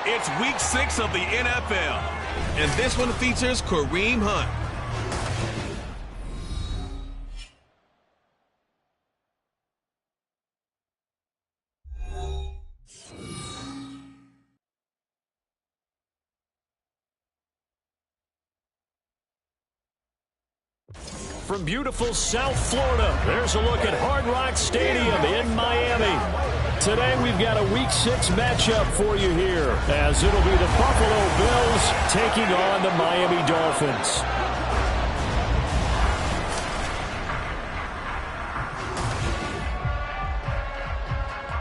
It's week 6 of the NFL, and this one features Kareem Hunt. From beautiful South Florida, there's a look at Hard Rock Stadium in Miami. Today we've got a Week 6 matchup for you here, as it'll be the Buffalo Bills taking on the Miami Dolphins.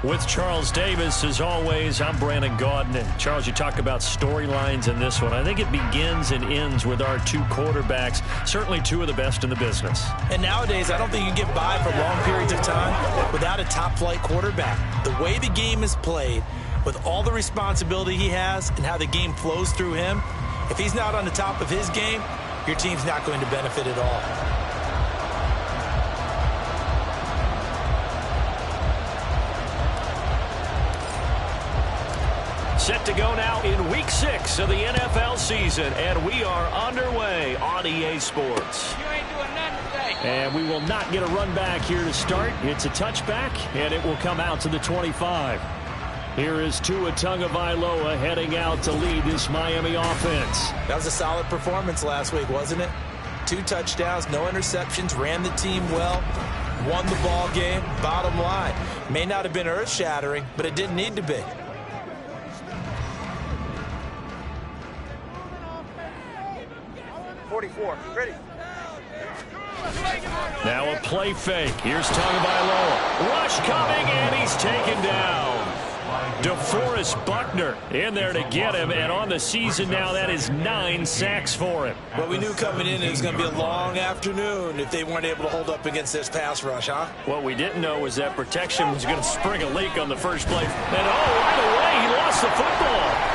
With Charles Davis, as always, I'm Brandon Gaudin. And Charles, you talk about storylines in this one. I think it begins and ends with our two quarterbacks, certainly two of the best in the business. And nowadays, I don't think you can get by for long periods of time without a top-flight quarterback. The way the game is played, with all the responsibility he has and how the game flows through him, if he's not on the top of his game, your team's not going to benefit at all. Set to go now in Week 6 of the NFL season, and we are underway on EA Sports. You ain't doing nothing today. And we will not get a run back here to start. It's a touchback, and it will come out to the 25. Here is Tua Tagovailoa heading out to lead this Miami offense. That was a solid performance last week, wasn't it? 2 touchdowns, no interceptions, ran the team well, won the ball game. Bottom line, may not have been earth-shattering, but it didn't need to be. Ready. Now a play fake. Here's Tagovailoa. Rush coming, and he's taken down. DeForest Buckner in there to get him, and on the season now, that is 9 sacks for him. Well, we knew coming in it was going to be a long afternoon if they weren't able to hold up against this pass rush, huh? What we didn't know was that protection was going to spring a leak on the first play. And right away, he lost the football.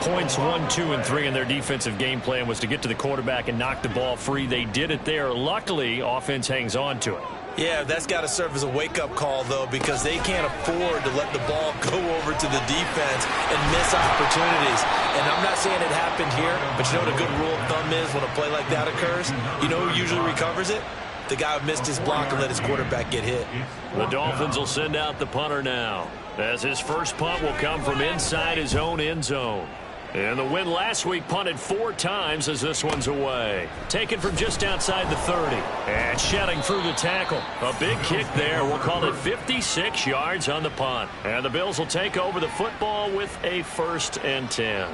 Points 1, 2, and 3 in their defensive game plan was to get to the quarterback and knock the ball free. They did it there. Luckily, offense hangs on to it. Yeah, that's got to serve as a wake-up call, though, because they can't afford to let the ball go over to the defense and miss opportunities. And I'm not saying it happened here, but you know what a good rule of thumb is when a play like that occurs? You know who usually recovers it? The guy who missed his block and let his quarterback get hit. The Dolphins will send out the punter now, as his first punt will come from inside his own end zone. And the win last week punted 4 times as this one's away. Taken from just outside the 30. And shedding through the tackle. A big kick there. We'll call it 56 yards on the punt. And the Bills will take over the football with a 1st and 10.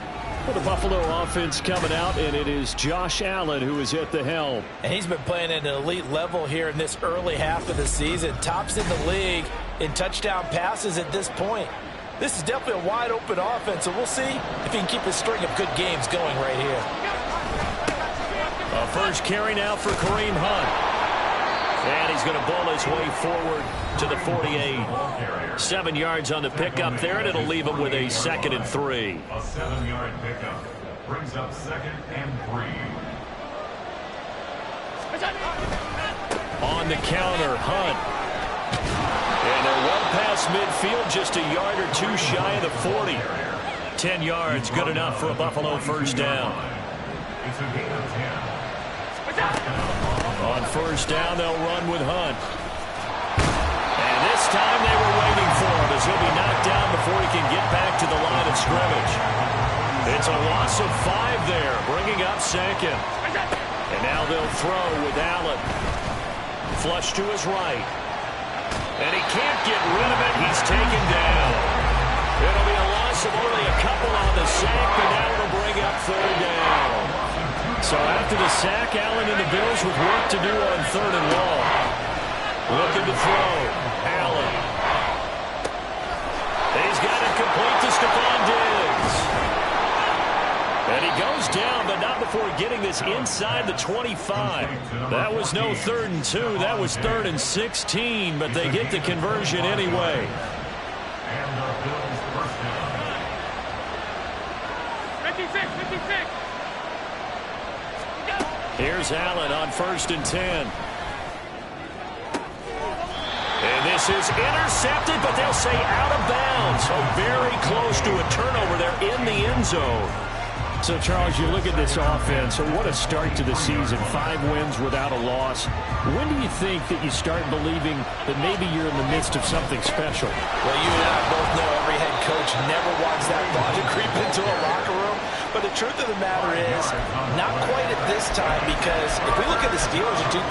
Well, the Buffalo offense coming out, and it is Josh Allen who is at the helm. And he's been playing at an elite level here in this early half of the season. Tops in the league in touchdown passes at this point. This is definitely a wide-open offense, so we'll see if he can keep a string of good games going right here. A first carry now for Kareem Hunt. And he's going to ball his way forward to the 48. 7 yards on the pickup there, and it'll leave him with a 2nd and 3. A 7-yard pickup brings up 2nd and 3. On the counter, Hunt. And they're well past midfield, just a yard or 2 shy of the 40. 10 yards, good enough for a Buffalo first down. It's a gain of 10. On first down, they'll run with Hunt. And this time they were waiting for him, as he'll be knocked down before he can get back to the line of scrimmage. It's a loss of 5 there, bringing up 2nd. And now they'll throw with Allen. Flush to his right. And he can't get rid of it. He's taken down. It'll be a loss of only a couple on the sack, but now it'll bring up 3rd down. So after the sack, Allen and the Bills with work to do on 3rd and long. Looking to throw. Allen. He's got it complete to Stephon Diggs. And he goes down, but not before getting this inside the 25. That was no 3rd and 2. That was 3rd and 16, but they get the conversion anyway. And the Bills first down. 56. Here's Allen on 1st and 10. This is intercepted, but they'll say out of bounds. So very close to a turnover there in the end zone. So, Charles, you look at this offense, what a start to the season. 5 wins without a loss. When do you think that you start believing that maybe you're in the midst of something special? Well, you and I both know every head coach never wants that thought to creep into a locker room. But the truth of the matter is, not quite at this time, because if we look at the Steelers in 2020,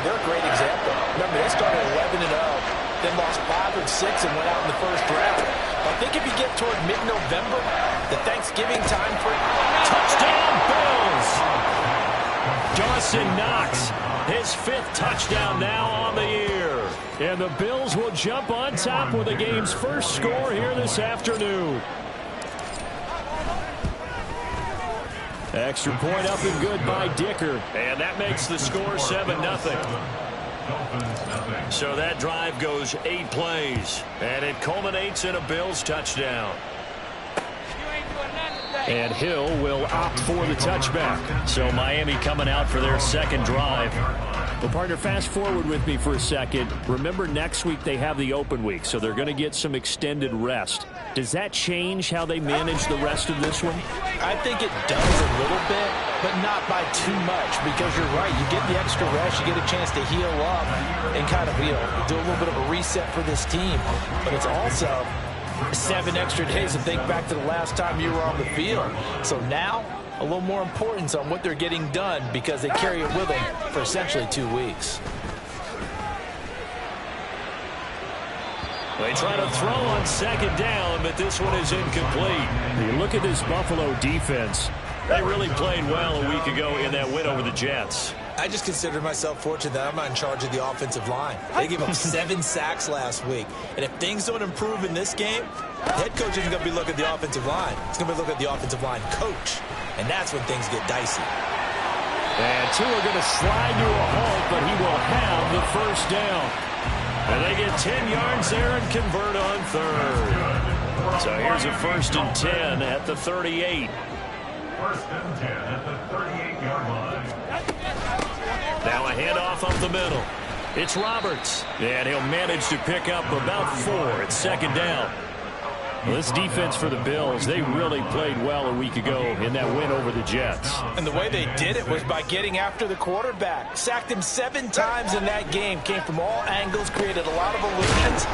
they're a great example. Remember, they started 11-0, then lost 5 of 6 and went out in the first round. I think if you get toward mid-November, the Thanksgiving time for touchdown Bills! Dawson Knox, his 5th touchdown now on the year. And the Bills will jump on top with the game's first score here this afternoon. Extra point up and good by Dicker. And that makes the score 7-0. So that drive goes 8 plays. And it culminates in a Bills touchdown. And Hill will opt for the touchback. So Miami coming out for their second drive. Well, partner, fast forward with me for a second. Remember, next week they have the open week, so they're going to get some extended rest. Does that change how they manage the rest of this one? I think it does a little bit, but not by too much, because you're right. You get the extra rest, you get a chance to heal up and kind of, do a little bit of a reset for this team. But it's also 7 extra days to think back to the last time you were on the field. So now, a little more importance on what they're getting done, because they carry it with them for essentially 2 weeks. They try to throw on second down, but this one is incomplete. You look at this Buffalo defense. They really played well a week ago in that win over the Jets. I just consider myself fortunate that I'm not in charge of the offensive line. They gave up 7 sacks last week. And if things don't improve in this game, the head coach isn't going to be looking at the offensive line. He's going to be looking at the offensive line coach. And that's when things get dicey. And Tua going to slide to a halt, but he will have the first down. And they get 10 yards there and convert on third. So here's a 1st and 10 at the 38. 1st and 10 at the 38-yard line. Now a handoff up the middle. It's Roberts. And he'll manage to pick up about 4 at second down. Well, this defense for the Bills, they really played well a week ago in that win over the Jets. And the way they did it was by getting after the quarterback. Sacked him 7 times in that game. Came from all angles, created a lot of illusions,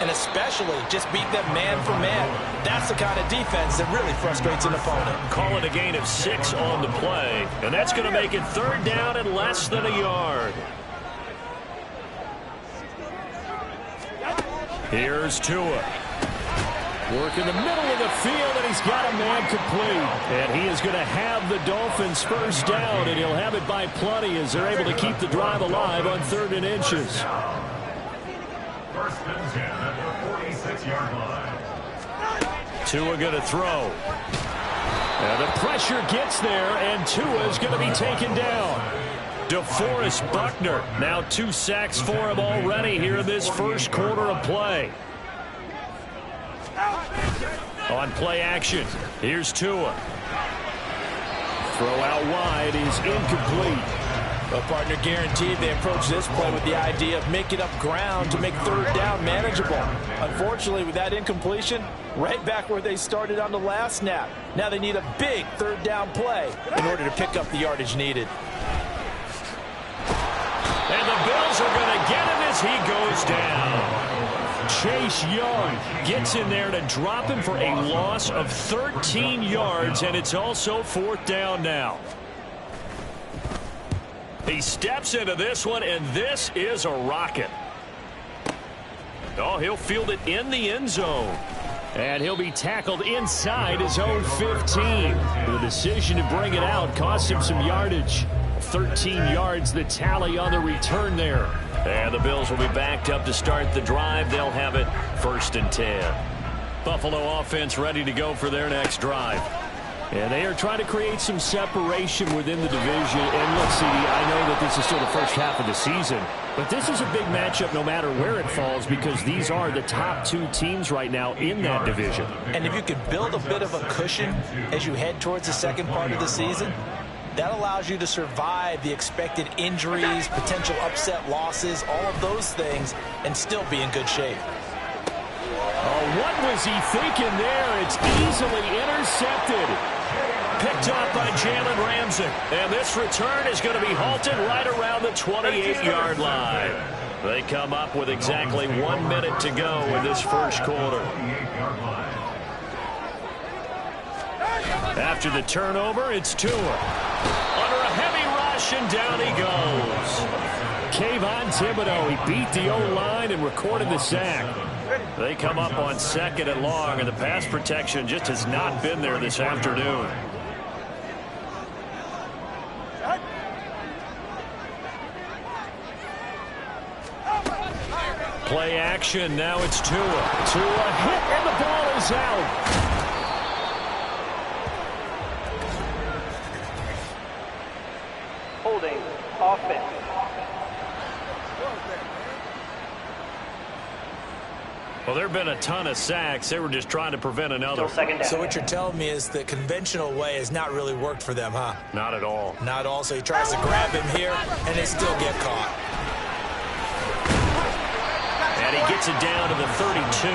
and especially just beat them man for man. That's the kind of defense that really frustrates an opponent. Call it a gain of 6 on the play, and that's going to make it 3rd down and less than a yard. Here's Tua. Work in the middle of the field, and he's got a man complete. And he is going to have the Dolphins first down, and he'll have it by plenty as they're able to keep the drive alive on 3rd and inches. 1st and 10 at the 46-yard line. Tua going to throw. And the pressure gets there, and Tua is going to be taken down. DeForest Buckner, now 2 sacks for him already here in this first quarter of play. On play action, here's Tua. Throw out wide is incomplete. Well, partner, guaranteed they approach this play with the idea of making up ground to make 3rd down manageable. Unfortunately, with that incompletion, right back where they started on the last snap. Now they need a big 3rd down play in order to pick up the yardage needed. And the Bills are going to get him as he goes down. Chase Young gets in there to drop him for a loss of 13 yards, and it's also 4th down now. He steps into this one, and this is a rocket. Oh, he'll field it in the end zone. And he'll be tackled inside his own 15. The decision to bring it out cost him some yardage. 13 yards, the tally on the return there. And the Bills will be backed up to start the drive. They'll have it 1st and 10. Buffalo offense ready to go for their next drive. And they are trying to create some separation within the division. And look, CD, I know that this is still the first half of the season, but this is a big matchup no matter where it falls, because these are the top 2 teams right now in that division. And if you could build a bit of a cushion as you head towards the second part of the season, That allows you to survive the expected injuries, potential upset losses, all of those things, and still be in good shape. Oh, what was he thinking there? It's easily intercepted. Picked up by Jalen Ramsey. And this return is going to be halted right around the 28-yard line. They come up with exactly 1 minute to go in this first quarter. After the turnover, it's Tua. Under a heavy rush, and down he goes. Kayvon Thibodeau, he beat the O-line and recorded the sack. They come up on 2nd and long, and the pass protection just has not been there this afternoon. Play action, now it's Tua. Tua hit, and the ball is out. Holding offense. Well, there have been a ton of sacks. They were just trying to prevent another. So what you're telling me is the conventional way has not really worked for them, huh? Not at all. Not at all. So he tries to grab him here, and they still get caught. And he gets it down to the 32.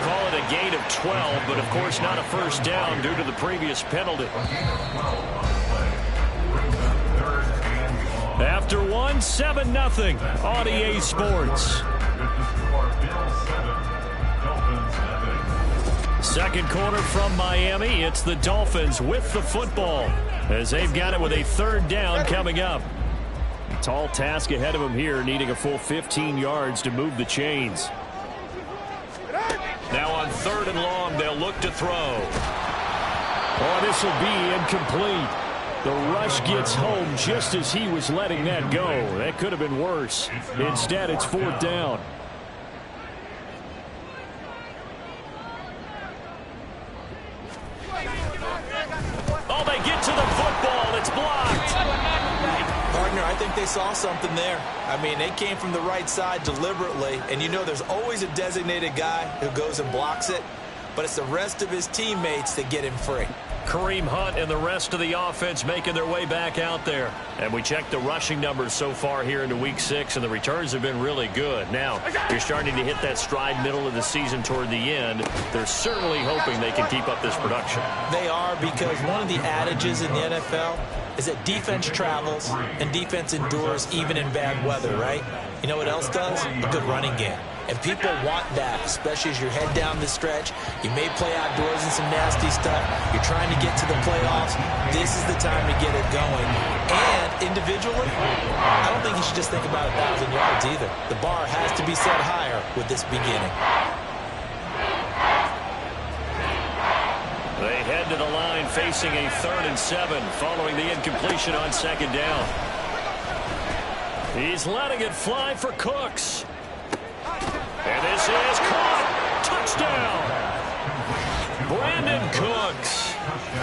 Call it a gain of 12, but of course not a first down due to the previous penalty. After one, 7-0 on EA Sports. Second quarter from Miami. It's the Dolphins with the football as they've got it with a 3rd down coming up. Tall task ahead of them here, needing a full 15 yards to move the chains. Now on 3rd and long, they'll look to throw. Oh, this will be incomplete. The rush gets home just as he was letting that go. That could have been worse. Instead, it's 4th down. Oh, they get to the football. It's blocked. Partner, I think they saw something there. I mean, they came from the right side deliberately, and you know there's always a designated guy who goes and blocks it, but it's the rest of his teammates that get him free. Kareem Hunt and the rest of the offense making their way back out there. And we checked the rushing numbers so far here into Week 6, and the returns have been really good. Now, you're starting to hit that stride middle of the season toward the end. They're certainly hoping they can keep up this production. They are, because one of the adages in the NFL is that defense travels and defense endures even in bad weather, right? You know what else does? A good running game. And people want that, especially as you head down the stretch. You may play outdoors in some nasty stuff. You're trying to get to the playoffs. This is the time to get it going. And individually, I don't think you should just think about 1,000 yards either. The bar has to be set higher with this beginning. They head to the line facing a 3rd and 7 following the incompletion on 2nd down. He's letting it fly for Cooks. And this is caught. Touchdown. Brandon Cooks.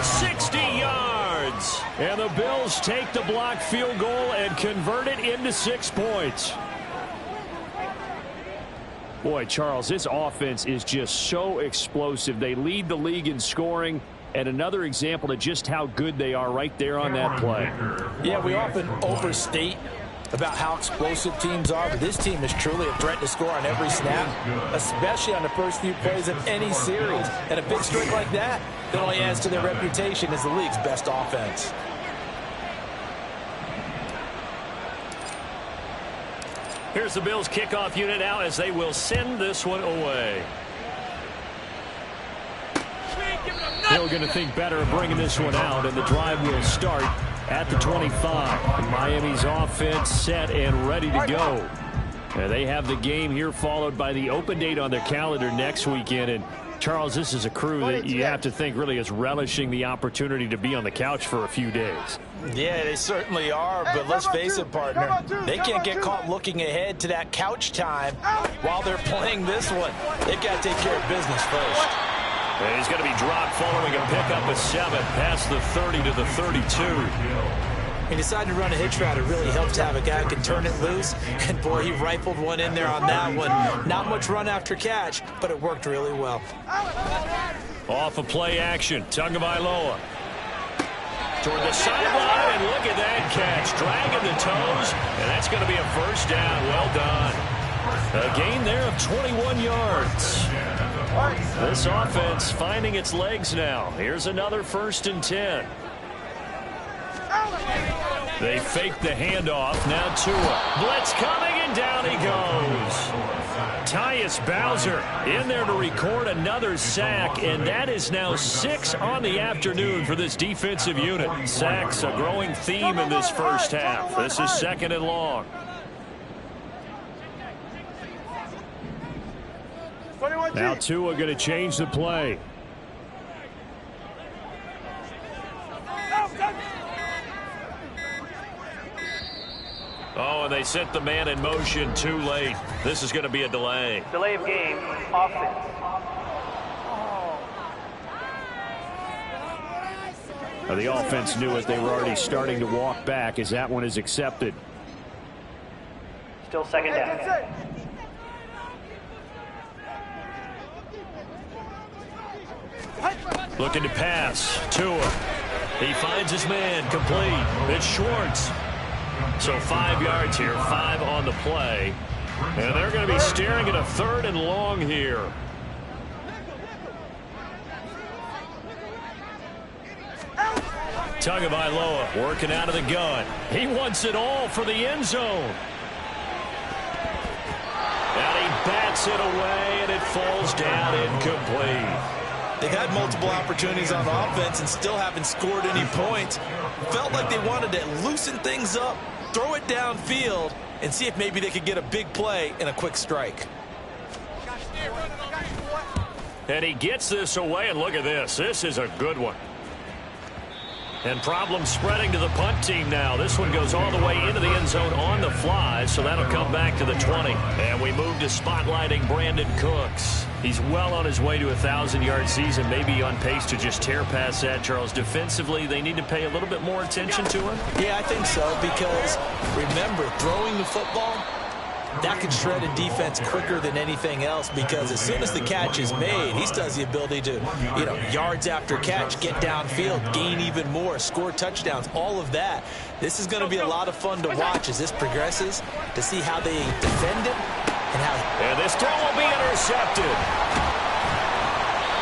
60 yards. And the Bills take the blocked field goal and convert it into 6 points. Boy, Charles, this offense is just so explosive. They lead the league in scoring. And another example of just how good they are right there on that play. Yeah, we often overstate about how explosive teams are, but this team is truly a threat to score on every snap, especially on the first few plays of any series. And a big streak like that only adds to their reputation as the league's best offense. Here's the Bills kickoff unit now as they will send this one away. They're going to think better of bringing this one out, and the drive will start at the 25. Miami's offense set and ready to go. And they have the game here followed by the open date on their calendar next weekend. And Charles, this is a crew that you have to think really is relishing the opportunity to be on the couch for a few days. Yeah, they certainly are, but let's face it, partner. They can't get caught looking ahead to that couch time while they're playing this one. They've got to take care of business first. And he's going to be dropped following a pickup of 7 past the 30 to the 32. He decided to run a hitch route. It really helps to have a guy who can turn it loose. And, boy, he rifled one in there on that one. Not much run after catch, but it worked really well. Off of play action, Tagovailoa. toward the sideline, and look at that catch. Dragging the toes, and that's going to be a first down. Well done. A gain there of 21 yards. This offense finding its legs now. Here's another 1st and 10. They fake the handoff. Now Tua. Blitz coming, and down he goes. Tyus Bowser in there to record another sack, and that is now 6 on the afternoon for this defensive unit. Sacks a growing theme in this first half. This is 2nd and long. Now Tua going to change the play. Oh, and they sent the man in motion too late. This is going to be a delay. Delay of game, offense. Now, the offense knew it. They were already starting to walk back as that one is accepted. Still 2nd down. Looking to pass. Tua. He finds his man. Complete. It's Schwartz. So 5 yards here, 5 on the play. And they're going to be staring at a 3rd and long here. Tagovailoa working out of the gun. He wants it all for the end zone. And he bats it away, and it falls down incomplete. They've had multiple opportunities on offense and still haven't scored any points. Felt like they wanted to loosen things up, throw it downfield, and see if maybe they could get a big play and a quick strike. And he gets this away, and look at this. This is a good one. And problems spreading to the punt team now. This one goes all the way into the end zone on the fly, so that'll come back to the 20. And we move to spotlighting Brandon Cooks. He's well on his way to a 1,000-yard season, maybe on pace to just tear past that, Charles. Defensively, they need to pay a little bit more attention to him. Yeah, I think so, because remember, throwing the football, that can shred a defense quicker than anything else, because as soon as the catch is made, he still has the ability to, yards after catch, get downfield, gain even more, score touchdowns, all of that. This is going to be a lot of fun to watch as this progresses, to see how they defend it and how. And this throw will be intercepted.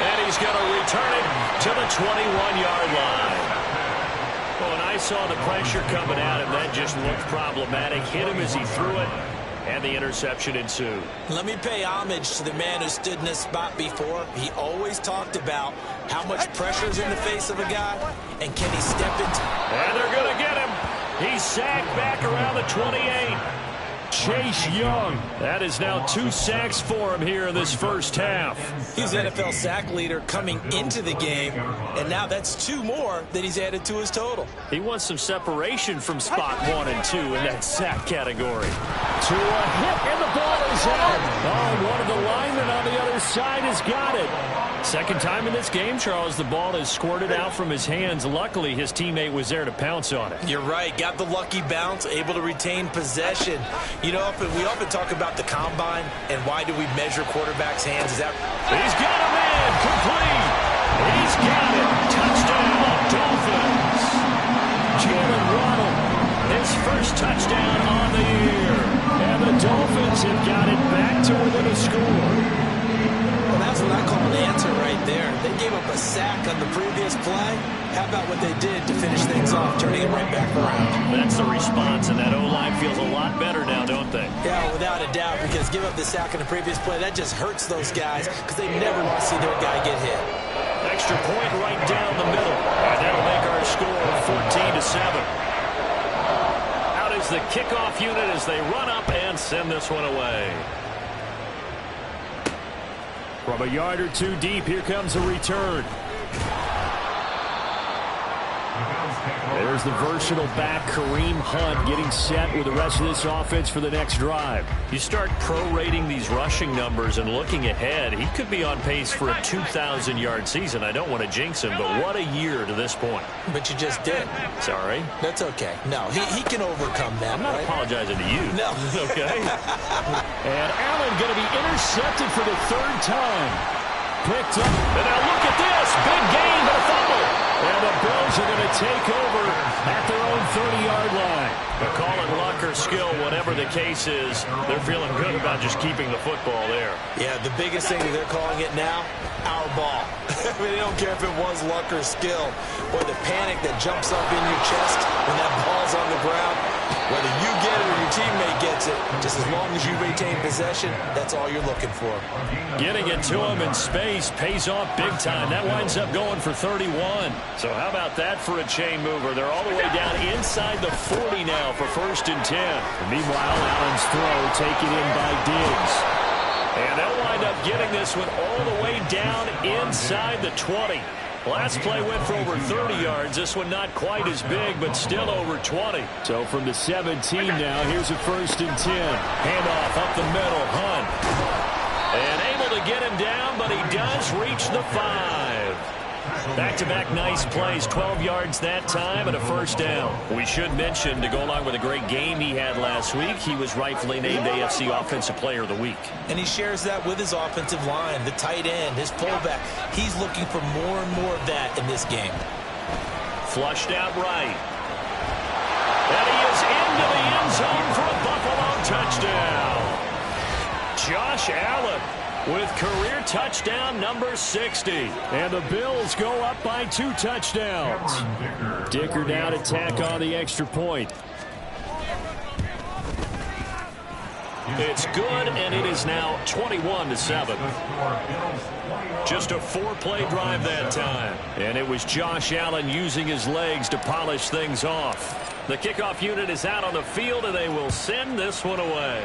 And he's going to return it to the 21-yard line. Well, and I saw the pressure coming at him. That just looked problematic. Hit him as he threw it. And the interception ensued. Let me pay homage to the man who stood in this spot before. He always talked about how much pressure is in the face of a guy, and can he step into. And they're going to get him. He's sacked back around the 28. Chase Young. That is now 2 sacks for him here in this first half. He's NFL sack leader coming into the game, and now that's 2 more that he's added to his total. He wants some separation from spot 1 and 2 in that sack category. To a hit, and the ball is out. Oh, one of the linemen on the other side has got it. Second time in this game, Charles, the ball has squirted out from his hands. Luckily, his teammate was there to pounce on it. You're right. Got the lucky bounce, able to retain possession. We often talk about the combine and why do we measure quarterbacks' hands. Is that? He's got him in. Complete. He's got it. Touchdown, Dolphins. Jalen Waddle, his first touchdown on the year. And the Dolphins have got it back to within a score. Well, that's what I call an answer right there. They gave up a sack on the previous play. How about what they did to finish things off, turning it right back around? That's the response, and that O-line feels a lot better now, don't they? Yeah, without a doubt, because give up the sack on the previous play, that just hurts those guys because they never want to see their guy get hit. Extra point right down the middle. And that'll make our score 14-7. Out is the kickoff unit as they run up and send this one away. From a yard or 2 deep, here comes a return. There's the versatile back, Kareem Hunt, getting set with the rest of this offense for the next drive. You start prorating these rushing numbers and looking ahead, he could be on pace for a 2,000-yard season. I don't want to jinx him, but what a year to this point. But you just did. Sorry. That's okay. No, he can overcome that. I'm not apologizing to you. No. Okay. And Allen going to be intercepted for the 3rd time. Picked up. And now look at this. Big gain, but a fumble. And the Bills are going to take over at their own 30-yard line. But call it luck or skill, whatever the case is, they're feeling good about just keeping the football there. Yeah, the biggest thing that they're calling it now, our ball. I mean, they don't care if it was luck or skill. Or the panic that jumps up in your chest when that ball's on the ground. Whether you get it or your teammate gets it, just as long as you retain possession, that's all you're looking for. Getting it to him in space pays off big time. That winds up going for 31. So how about that for a chain mover? They're all the way down inside the 40 now for 1st and 10. Meanwhile, Allen's throw taken in by Diggs. And they'll wind up getting this one all the way down inside the 20. Last play went for over 30 yards. This one not quite as big, but still over 20. So from the 17 now, here's a 1st and 10. Handoff up the middle, Hunt. And able to get him down, but he does reach the 5. Back-to-back nice plays, 12 yards that time and a 1st down. We should mention, to go along with a great game he had last week, he was rightfully named AFC Offensive Player of the Week. And he shares that with his offensive line, the tight end, his pullback. He's looking for more and more of that in this game. Flushed out right. And he is into the end zone for a Buffalo touchdown. Josh Allen with career touchdown number 60. And the Bills go up by 2 touchdowns. Dicker now to tack on the extra point. It's good, and it is now 21-7. Just a 4-play drive that time. And it was Josh Allen using his legs to polish things off. The kickoff unit is out on the field, and they will send this one away.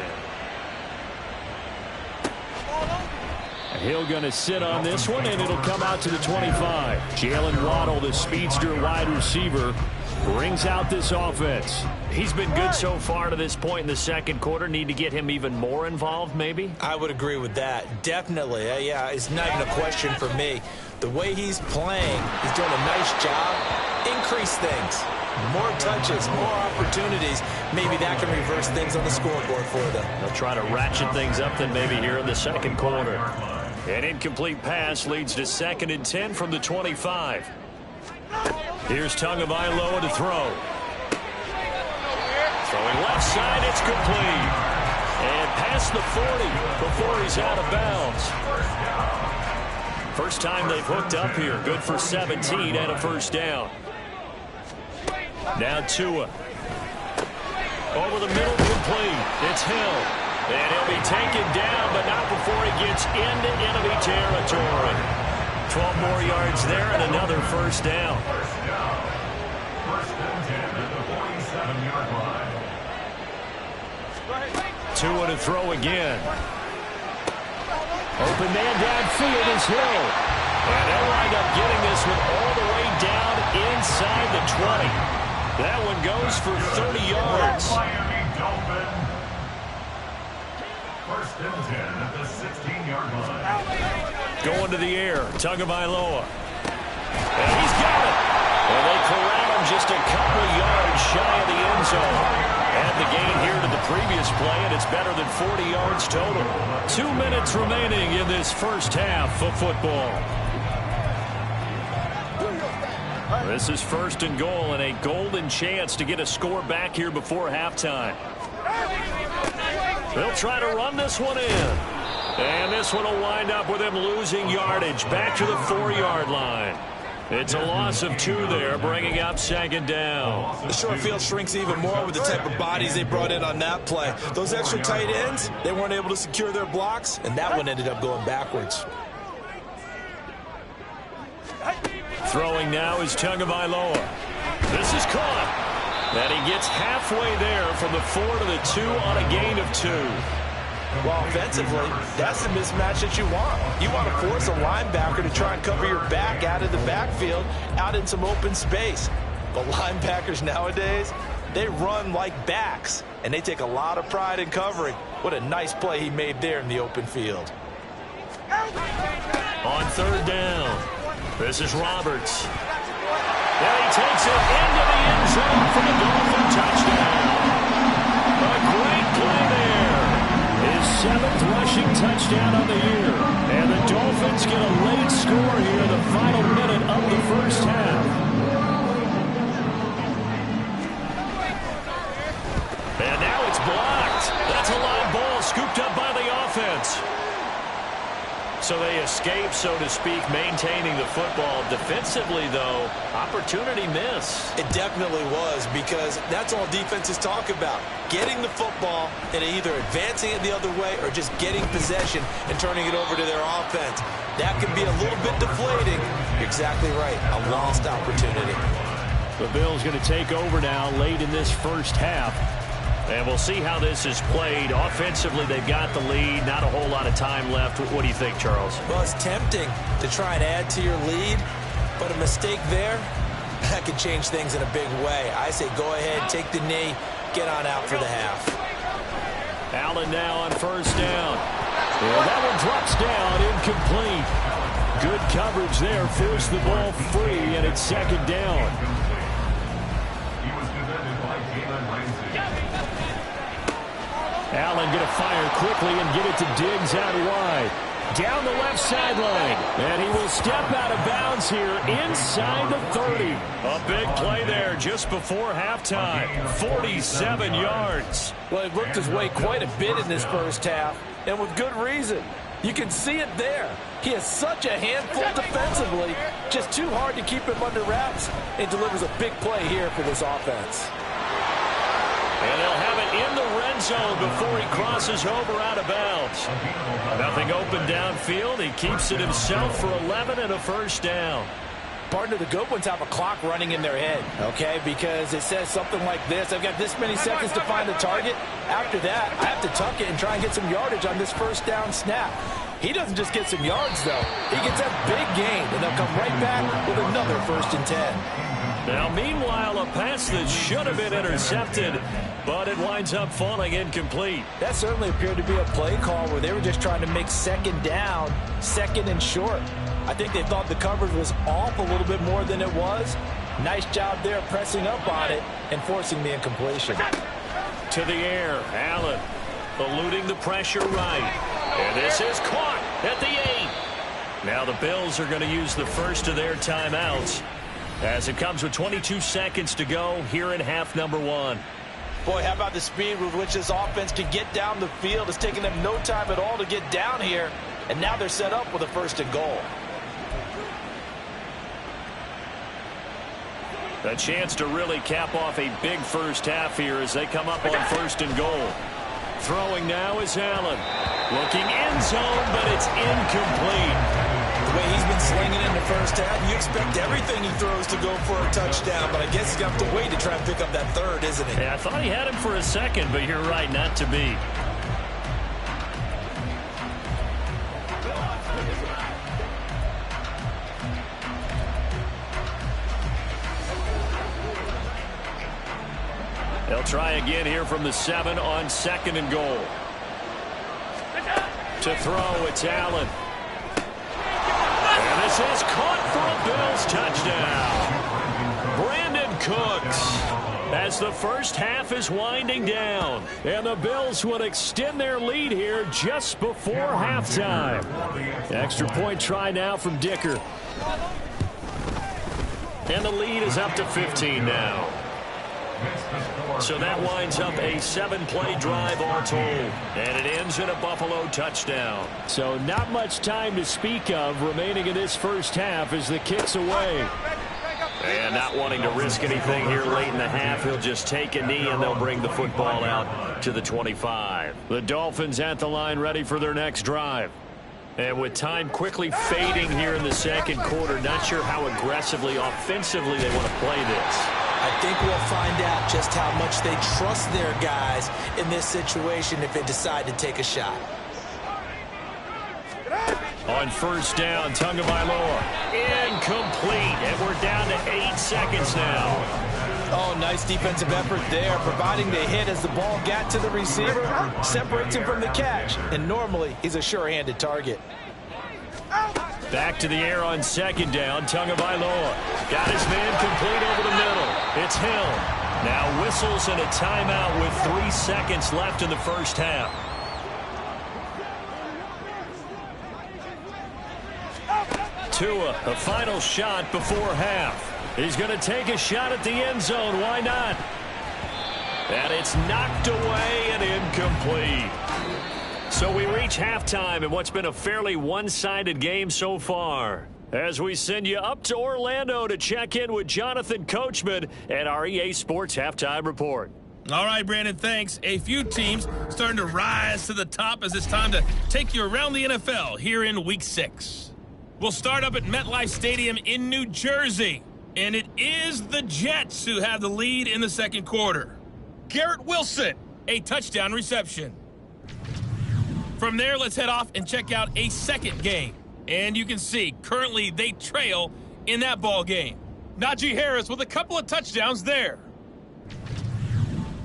Hill going to sit on this one, and it'll come out to the 25. Jalen Waddle, the speedster wide receiver, brings out this offense. He's been good so far to this point in the second quarter. Need to get him even more involved, maybe? I would agree with that. Definitely. Yeah, it's not even a question for me. The way he's playing, he's doing a nice job. Increase things. More touches, more opportunities. Maybe that can reverse things on the scoreboard for them. They'll try to ratchet things up then maybe here in the second quarter. An incomplete pass leads to 2nd and 10 from the 25. Here's Tagovailoa to throw. Throwing left side, it's complete. And past the 40 before he's out of bounds. First time they've hooked up here. Good for 17 and a 1st down. Now Tua. Over the middle, complete. It's Hill. And he'll be taken down, but not before he gets into enemy territory. 12 more yards there and another 1st down. Tua to throw again. Open man downfield is Hill. And they'll wind up getting this one all the way down inside the 20. That one goes for 30 yards. First and 10 at the 16-yard line. Going to the air, Tagovailoa. And he's got it. And they corral him just a couple yards shy of the end zone. Add the gain here to the previous play, and it's better than 40 yards total. 2 minutes remaining in this first half of football. This is 1st and goal and a golden chance to get a score back here before halftime. They'll try to run this one in. And this one will wind up with him losing yardage back to the 4-yard line. It's a loss of 2 there, bringing up 2nd down. The short field shrinks even more with the type of bodies they brought in on that play. Those extra tight ends, they weren't able to secure their blocks, and that one ended up going backwards. Throwing now is Tagovailoa. This is caught. And he gets halfway there from the 4 to the 2 on a gain of 2. Well, offensively, that's the mismatch that you want. You want to force a linebacker to try and cover your back out of the backfield, out in some open space. But linebackers nowadays, they run like backs, and they take a lot of pride in covering. What a nice play he made there in the open field. On 3rd down, this is Roberts. And he takes it into the end zone for the Dolphin touchdown. A great play there. His 7th rushing touchdown on the year. And the Dolphins get a late score here in the final minute of the first half. offense. So they escape, so to speak, maintaining the football. Defensively, though, opportunity miss. It definitely was, because that's all defenses talk about. Getting the football and either advancing it the other way or just getting possession and turning it over to their offense. That can be a little bit deflating. You're exactly right. A lost opportunity. The Bills going to take over now late in this first half. And we'll see how this is played. Offensively, they've got the lead. Not a whole lot of time left. What do you think, Charles? Well, it's tempting to try and add to your lead, but a mistake there, that could change things in a big way. I say go ahead, take the knee, get on out for the half. Allen now on first down. And that one drops down, incomplete. Good coverage there, forced the ball free, and it's second down. He was defended by Galen Ramsey. Allen going to fire quickly and get it to Diggs out wide. Down the left sideline. And he will step out of bounds here inside the 30. A big play there just before halftime. 47 yards. Well, he worked his way quite a bit in this first half, and with good reason. You can see it there. He has such a handful defensively. Just too hard to keep him under wraps. It delivers a big play here for this offense. And they'll have it in the red zone before he crosses over out of bounds. Nothing open downfield. He keeps it himself for 11 and a first down. Partner, the good ones have a clock running in their head, okay? Because it says something like this. I've got this many seconds to find the target. After that, I have to tuck it and try and get some yardage on this first down snap. He doesn't just get some yards, though. He gets that big gain, and they'll come right back with another 1st and 10. Now, meanwhile, a pass that should have been intercepted, but it winds up falling incomplete. That certainly appeared to be a play call where they were just trying to make second down, second and short. I think they thought the coverage was off a little bit more than it was. Nice job there pressing up on it and forcing the incompletion. To the air, Allen eluding the pressure right. And this is caught at the 8. Now the Bills are going to use the first of their timeouts as it comes with 22 seconds to go here in half number 1. Boy, how about the speed with which this offense can get down the field? It's taking them no time at all to get down here, and now they're set up with a 1st and goal. A chance to really cap off a big first half here as they come up on 1st and goal. Throwing now is Allen. Looking end zone, but it's incomplete. The way he's been slinging in the first half, you expect everything he throws to go for a touchdown, but I guess he's going to have to wait to try and pick up that 3rd, isn't he? Yeah, I thought he had him for a second, but you're right, not to be. They'll try again here from the 7 on 2nd and goal. To throw, it's Allen. And this is caught for a Bills touchdown. Brandon Cooks as the first half is winding down. And the Bills will extend their lead here just before halftime. Extra point try now from Dicker. And the lead is up to 15 now. So that winds up a 7-play drive all told. And it ends in a Buffalo touchdown. So not much time to speak of remaining in this first half as the kick's away. And not wanting to risk anything here late in the half, he'll just take a knee and they'll bring the football out to the 25. The Dolphins at the line ready for their next drive. And with time quickly fading here in the second quarter, not sure how aggressively, offensively they want to play this. I think we'll find out just how much they trust their guys in this situation if they decide to take a shot. On first down, Tagovailoa. Incomplete. And we're down to 8 seconds now. Oh, nice defensive effort there, providing the hit as the ball got to the receiver, separates him from the catch, and normally he's a sure-handed target. Back to the air on second down, Tagovailoa. Got his man complete over the middle. It's Hill. Now whistles and a timeout with 3 seconds left in the first half. Tua, a final shot before half. He's going to take a shot at the end zone. Why not? And it's knocked away and incomplete. So we reach halftime in what's been a fairly one-sided game so far. As we send you up to Orlando to check in with Jonathan Coachman at our EA Sports Halftime Report. All right, Brandon, thanks. A few teams starting to rise to the top as it's time to take you around the NFL here in Week 6. We'll start up at MetLife Stadium in New Jersey, and it is the Jets who have the lead in the second quarter. Garrett Wilson, a touchdown reception. From there, let's head off and check out a second game. And you can see, currently they trail in that ball game. Najee Harris with a couple of touchdowns there.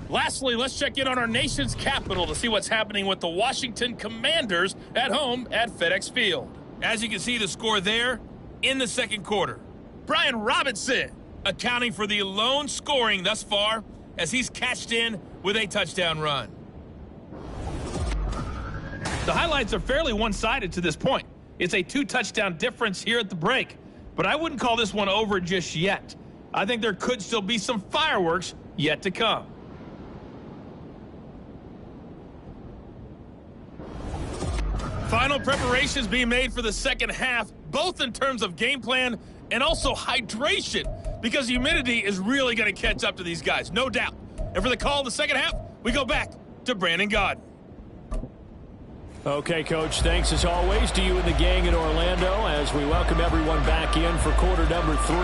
Lastly, let's check in on our nation's capital to see what's happening with the Washington Commanders at home at FedEx Field. As you can see the score there in the second quarter. Brian Robinson accounting for the lone scoring thus far as he's cashed in with a touchdown run. The highlights are fairly one-sided to this point. It's a 2-touchdown difference here at the break, but I wouldn't call this one over just yet. I think there could still be some fireworks yet to come. Final preparations being made for the second half, both in terms of game plan and also hydration, because humidity is really going to catch up to these guys, no doubt. And for the call of the second half, we go back to Brandon Gaudin. Okay, Coach, thanks as always to you and the gang in Orlando as we welcome everyone back in for quarter number 3.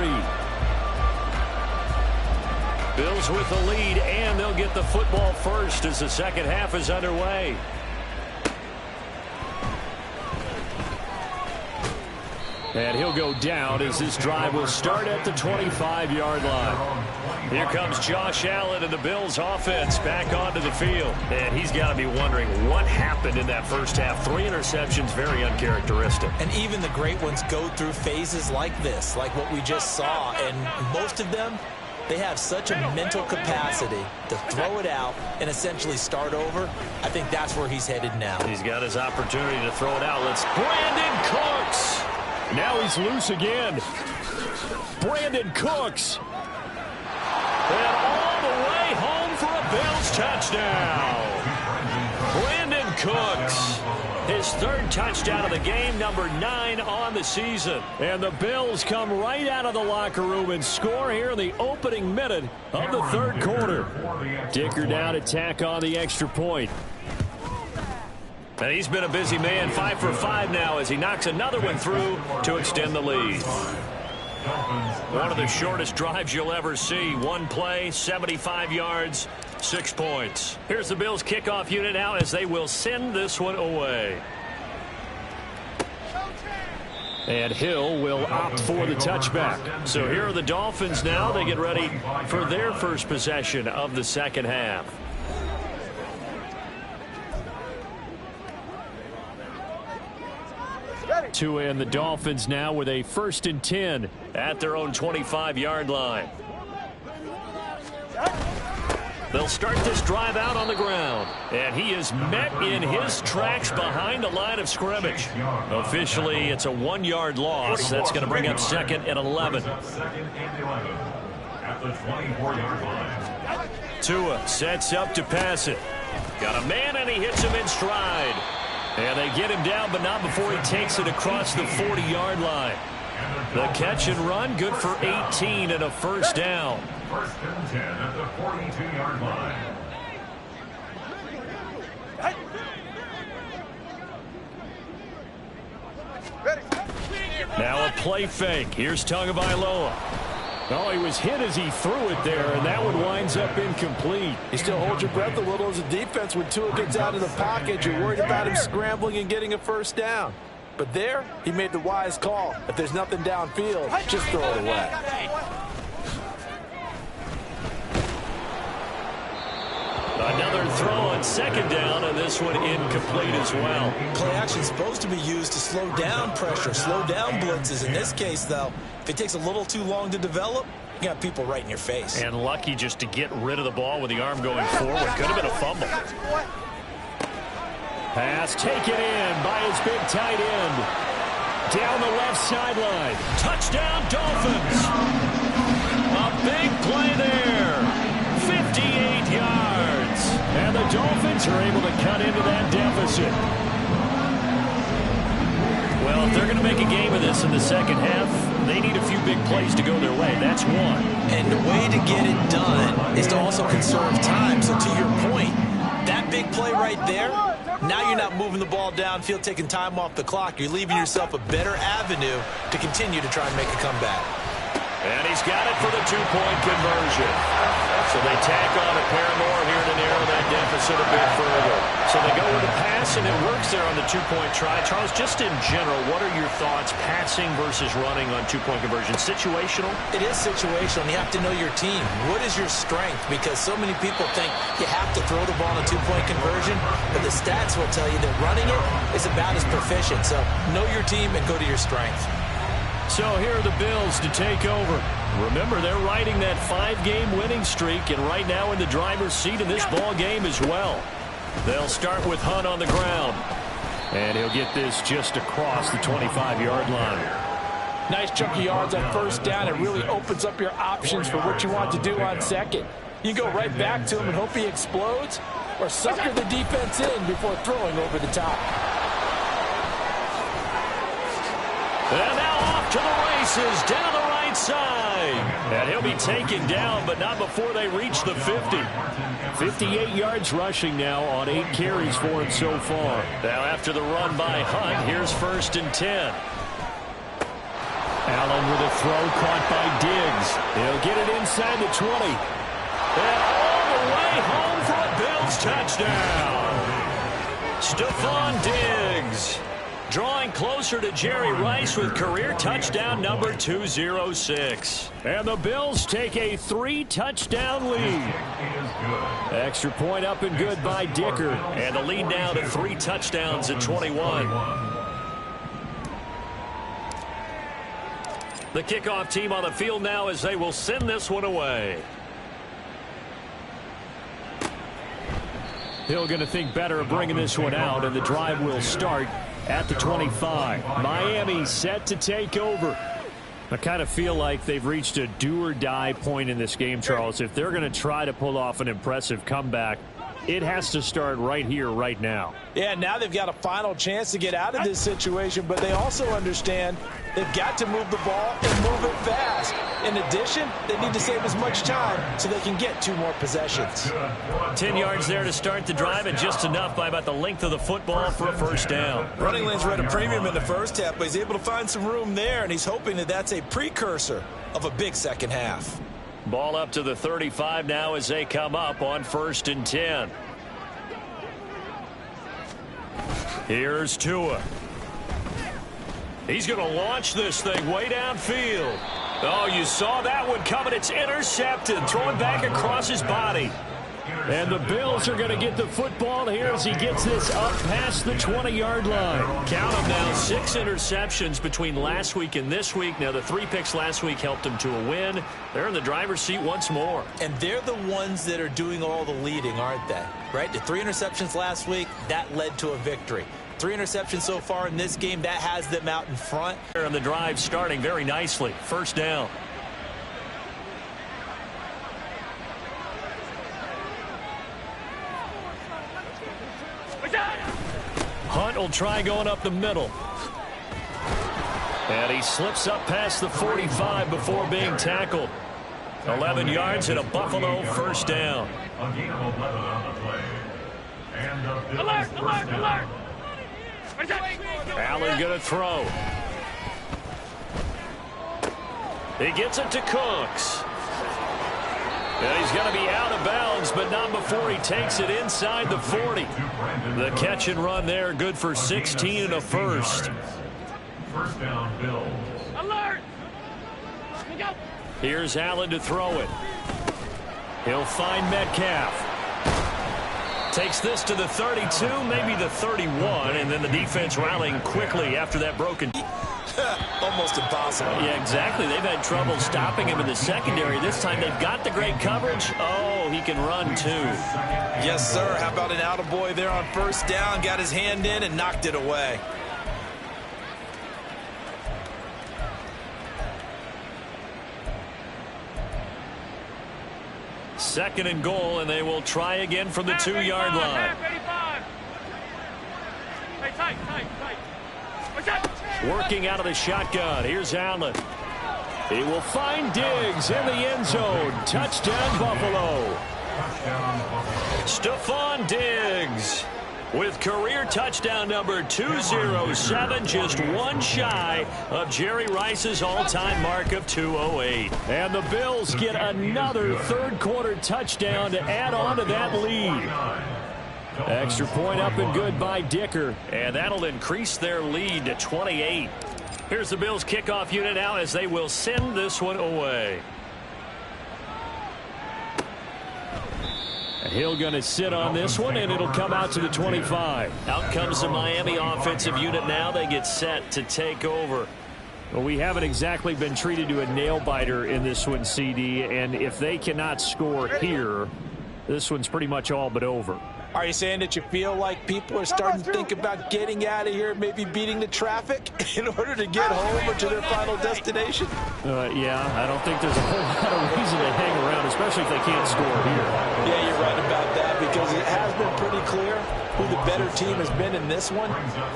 Bills with the lead, and they'll get the football first as the second half is underway. And he'll go down as this drive will start at the 25-yard line. Here comes Josh Allen and the Bills offense back onto the field. And he's got to be wondering what happened in that first half. 3 interceptions, very uncharacteristic. And even the great ones go through phases like this, like what we just saw. And most of them, they have such a mental capacity to throw it out and essentially start over. I think that's where he's headed now. He's got his opportunity to throw it out. Brandon Cooks. Now he's loose again. Brandon Cooks. And all the way home for a Bills touchdown. Brandon Cooks. His 3rd touchdown of the game, number 9 on the season. And the Bills come right out of the locker room and score here in the opening minute of the third quarter. Dicker down to tack on the extra point. And he's been a busy man, 5 for 5 now as he knocks another one through to extend the lead. One of the shortest drives you'll ever see. 1 play, 75 yards, 6 points. Here's the Bills kickoff unit now as they will send this one away. And Hill will opt for the touchback. So here are the Dolphins now. They get ready for their first possession of the second half. Tua and the Dolphins now with a 1st and 10 at their own 25-yard line. They'll start this drive out on the ground. And he is met in his tracks behind the line of scrimmage. Officially, it's a 1-yard loss. That's going to bring up 2nd and 11. At the 24-yard line. Tua sets up to pass it. Got a man, and he hits him in stride. And they get him down, but not before he takes it across the 40-yard line. The catch and run, good for 18 and a first down. 1st and 10 at the 42-yard line. Now a play fake. Here's Tagovailoa. Oh, he was hit as he threw it there, and that one winds up incomplete. You still hold your breath a little as a defense when Tua gets out of the pocket. You're worried about him scrambling and getting a first down. But there, he made the wise call. If there's nothing downfield, just throw it away. Another throw on 2nd down, and this one incomplete as well. Play action is supposed to be used to slow down pressure, slow down blitzes. In this case, though, if it takes a little too long to develop, you got people right in your face. And lucky just to get rid of the ball with the arm going forward. Could have been a fumble. Pass taken in by his big tight end. Down the left sideline. Touchdown, Dolphins. A big play there. 58 yards. And the Dolphins are able to cut into that deficit. Well, if they're going to make a game of this in the second half, they need a few big plays to go their way. That's one. And the way to get it done is to also conserve time. So to your point, that big play right there, now you're not moving the ball downfield, taking time off the clock. You're leaving yourself a better avenue to continue to try and make a comeback. And he's got it for the two-point conversion. So they tack on a pair more here to narrow that deficit a bit further. So they go with a pass, and it works there on the two-point try. Charles, just in general, what are your thoughts passing versus running on two-point conversion? Situational? It is situational, and you have to know your team. What is your strength? Because so many people think you have to throw the ball on a two-point conversion, but the stats will tell you that running it is about as proficient. So know your team and go to your strength. So here are the Bills to take over. Remember, they're riding that 5-game winning streak, and right now in the driver's seat in this ball game as well. They'll start with Hunt on the ground. And he'll get this just across the 25-yard line. Nice chunk of yards on first down. It really opens up your options for what you want to do on second. You can go right back to him and hope he explodes, or sucker the defense in before throwing over the top. And now off to the races, down the right side. And he'll be taken down, but not before they reach the 50. 58 yards rushing now on 8 carries for him so far. Now after the run by Hunt, here's 1st and 10. Allen with a throw caught by Diggs. He'll get it inside the 20. And all the way home for a Bills touchdown. Stephon Diggs drawing closer to Jerry Rice with career touchdown number 206. And the Bills take a 3-touchdown lead. Extra point up and good by Dicker. And the lead now to 3 touchdowns at 21. The kickoff team on the field now as they will send this one away. Hill going to think better of bringing this one out, and the drive will start at the 25. Miami set to take over. I kind of feel like they've reached a do-or-die point in this game, Charles. If they're going to try to pull off an impressive comeback, it has to start right here, right now. Yeah, now they've got a final chance to get out of this situation, but they also understand they've got to move the ball and move it fast. In addition, they need to save as much time so they can get 2 more possessions. 10 yards there to start the drive, and just enough by about the length of the football for a first down. Running lanes were at a premium in the first half, but he's able to find some room there, and he's hoping that that's a precursor of a big second half. Ball up to the 35 now as they come up on 1st and 10. Here's Tua. He's going to launch this thing way downfield. Oh, you saw that one coming. It's intercepted. Throwing back across his body. And the Bills are going to get the football here as he gets this up past the 20-yard line. Count them now, 6 interceptions between last week and this week. Now, the 3 picks last week helped them to a win. They're in the driver's seat once more. And they're the ones that are doing all the leading, aren't they? Right? The 3 interceptions last week, that led to a victory. 3 interceptions so far in this game, that has them out in front. And the drive starting very nicely. First down. Hunt will try going up the middle. And he slips up past the 45 before being tackled. 11 yards and a Buffalo first down. A gain of 11 on the play. And the Bills Alert, first alert, down. alert. Allen going to throw. He gets it to Cooks. And he's going to be out of bounds, but not before he takes it inside the 40. The catch and run there, good for 16 and a first. First down, Bills. Alert! Here's Allen to throw it. He'll find Metcalf. Takes this to the 32, maybe the 31, and then the defense rallying quickly after that broken. Almost impossible. Yeah, exactly. They've had trouble stopping him in the secondary. This time they've got the great coverage. Oh, he can run too. Yes, sir. How about an attaboy there on first down? Got his hand in and knocked it away. Second and goal, and they will try again from the 2-yard line. Working out of the shotgun. Here's Allen. He will find Diggs in the end zone. Touchdown, Buffalo. Stephon Diggs with career touchdown number 207, just one shy of Jerry Rice's all-time mark of 208. And the Bills get another third-quarter touchdown to add on to that lead. Extra point up and good by Dicker, and that'll increase their lead to 28. Here's the Bills kickoff unit now as they will send this one away. Hill going to sit on this one, and it'll come out to the 25. Out comes the Miami offensive unit now. They get set to take over. Well, we haven't exactly been treated to a nail-biter in this one, CD, and if they cannot score here, this one's pretty much all but over. Are you saying that you feel like people are starting to think about getting out of here, maybe beating the traffic in order to get home or to their final destination? Yeah, I don't think there's a whole lot of reason to hang around, especially if they can't score here. Yeah, you're right about that, because it has been pretty clear who the better team has been in this one.